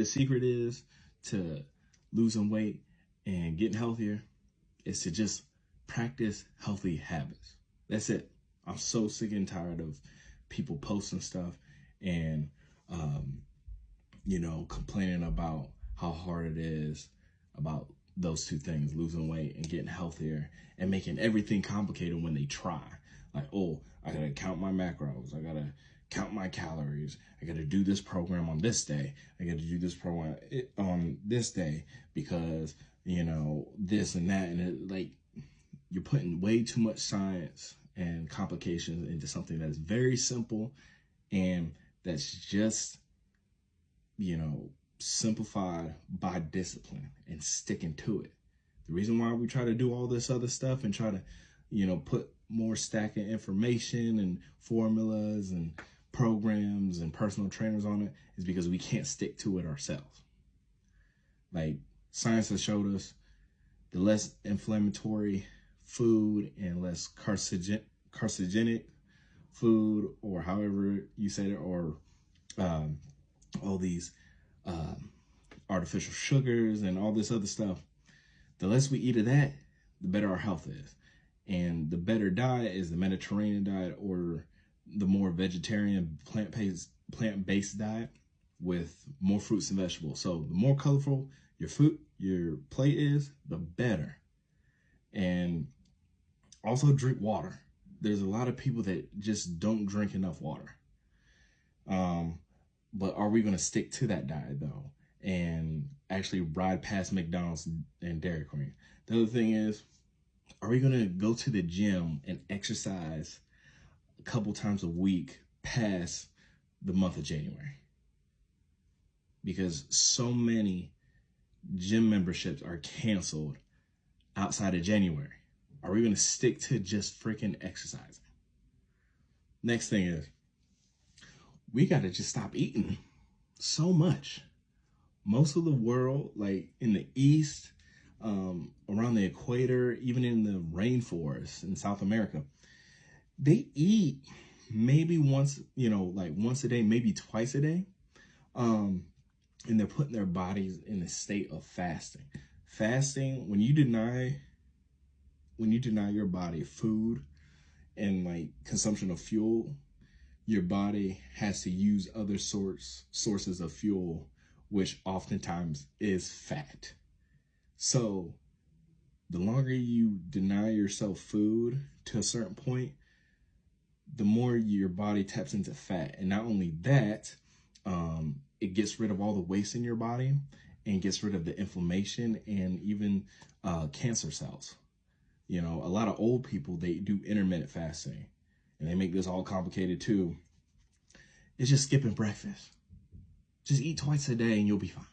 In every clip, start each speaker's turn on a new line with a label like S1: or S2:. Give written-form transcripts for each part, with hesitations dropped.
S1: The secret is to losing weight and getting healthier is to just practice healthy habits. That's it. I'm so sick and tired of people posting stuff and, um, complaining about how hard it is about those two things, losing weight and getting healthier, and making everything complicated when they try. Like, oh, I gotta count my macros. I gotta count my calories. I gotta do this program on this day. I gotta do this program on this day because, this and that. And you're putting way too much science and complications into something that's very simple and that's just, simplified by discipline and sticking to it. The reason why we try to do all this other stuff and try to, put more stacking information and formulas and programs and personal trainers on it is because we can't stick to it ourselves. Like science has showed us the less inflammatory food and less carcinogenic food, or however you say it, or all these artificial sugars and all this other stuff, the less we eat of that, the better our health is. And the better diet is the Mediterranean diet, or the more vegetarian plant-based diet with more fruits and vegetables. So the more colorful your plate is, the better. And also drink water. There's a lot of people that just don't drink enough water. But are we going to stick to that diet though and actually ride past McDonald's and Dairy Queen? The other thing is, are we going to go to the gym and exercise a couple times a week past the month of January? Because so many gym memberships are canceled outside of January. Are we going to stick to just freaking exercising? Next thing is, we got to just stop eating so much. Most of the world, like in the East, around the equator, even in the rainforest in South America, they eat maybe once a day, maybe twice a day. And they're putting their bodies in a state of fasting. Fasting, when you deny your body food and consumption of fuel, your body has to use other sources of fuel, which oftentimes is fat. So the longer you deny yourself food to a certain point, the more your body taps into fat. And not only that, it gets rid of all the waste in your body and gets rid of the inflammation and even cancer cells. A lot of old people, they do intermittent fasting, and they make this all complicated too. It's just skipping breakfast. Just eat twice a day and you'll be fine.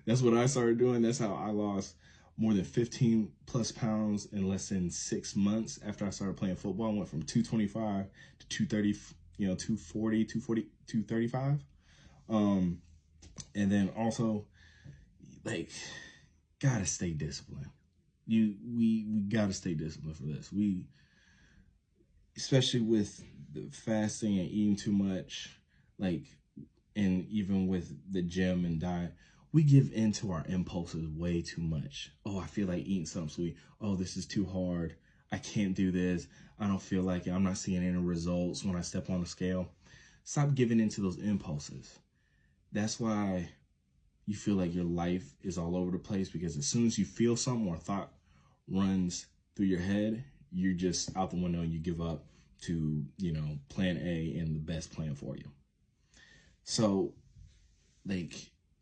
S1: That's what I started doing. That's how I lost more than 15 plus pounds in less than 6 months after I started playing football. I went from 225 to 230, 240, 235. And then also, gotta stay disciplined. We gotta stay disciplined for this. Especially with the fasting and eating too much, and even with the gym and diet, we give in to our impulses way too much. Oh, I feel like eating something sweet. Oh, this is too hard. I can't do this. I don't feel like it. I'm not seeing any results when I step on the scale. Stop giving in to those impulses. That's why you feel like your life is all over the place, because as soon as you feel something or thought runs through your head, you're just out the window and you give up to, plan A and the best plan for you. So,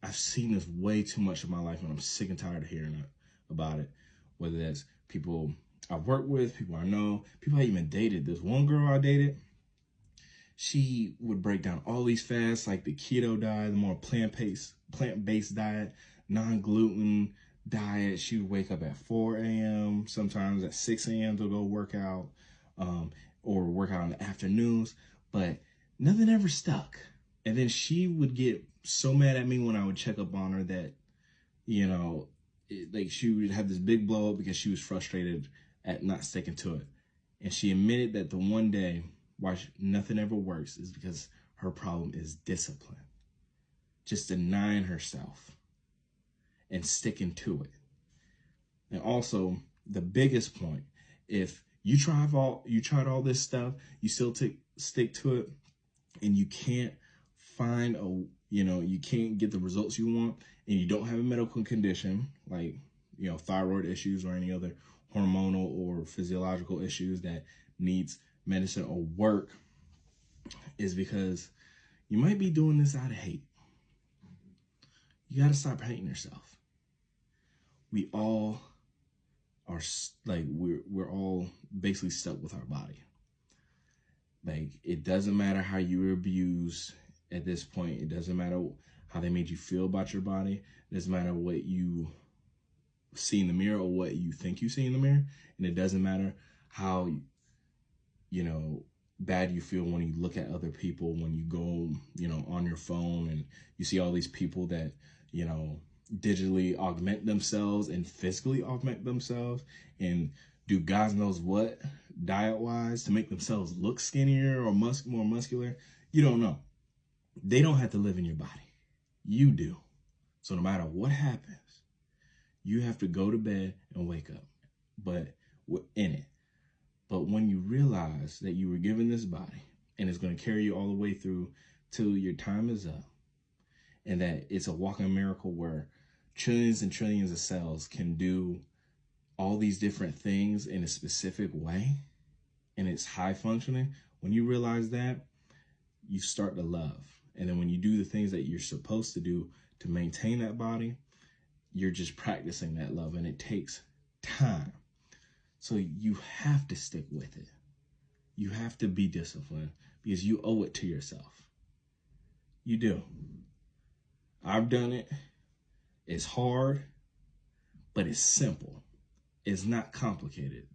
S1: I've seen this way too much in my life, and I'm sick and tired of hearing about it. Whether that's people I've worked with, people I know, people I even dated. There's one girl I dated. She would break down all these fasts, like the keto diet, the more plant-based diet, non-gluten diet. She would wake up at 4 a.m., sometimes at 6 a.m. to go work out, or work out in the afternoons, but nothing ever stuck. And then she would get so mad at me when I would check up on her that, she would have this big blow up because she was frustrated at not sticking to it. And she admitted that the one day why nothing ever works is because her problem is discipline. just denying herself and sticking to it. And also, the biggest point, if you tried all this stuff, you still stick to it, and you can't find you can't get the results you want, and you don't have a medical condition like, thyroid issues or any other hormonal or physiological issues that needs medicine or work, is because you might be doing this out of hate. You got to stop hating yourself. We all are we're all basically stuck with our body. Like, it doesn't matter how you were abused at this point. It doesn't matter how they made you feel about your body. It doesn't matter what you see in the mirror or what you think you see in the mirror. And it doesn't matter how, bad you feel when you look at other people, when you go, on your phone and you see all these people that, digitally augment themselves and physically augment themselves and do God knows what diet-wise to make themselves look skinnier or more muscular. You don't know. They don't have to live in your body. You do. So no matter what happens, you have to go to bed and wake up, but in it. But when you realize that you were given this body and it's going to carry you all the way through till your time is up, and that it's a walking miracle where trillions and trillions of cells can do all these different things in a specific way, and it's high functioning, when you realize that, you start to love. And then when you do the things that you're supposed to do to maintain that body, you're just practicing that love, and it takes time. So you have to stick with it. You have to be disciplined because you owe it to yourself. You do. I've done it. It's hard, but it's simple. It's not complicated.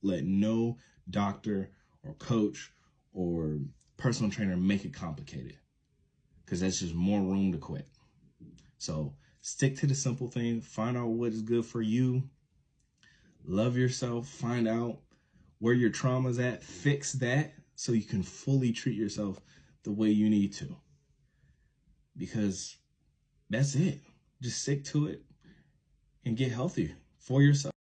S1: Let no doctor or coach or personal trainer make it complicated, because that's just more room to quit. So stick to the simple thing. Find out what is good for you. Love yourself. Find out where your trauma's at. Fix that so you can fully treat yourself the way you need to. Because that's it. Just stick to it and get healthy for yourself.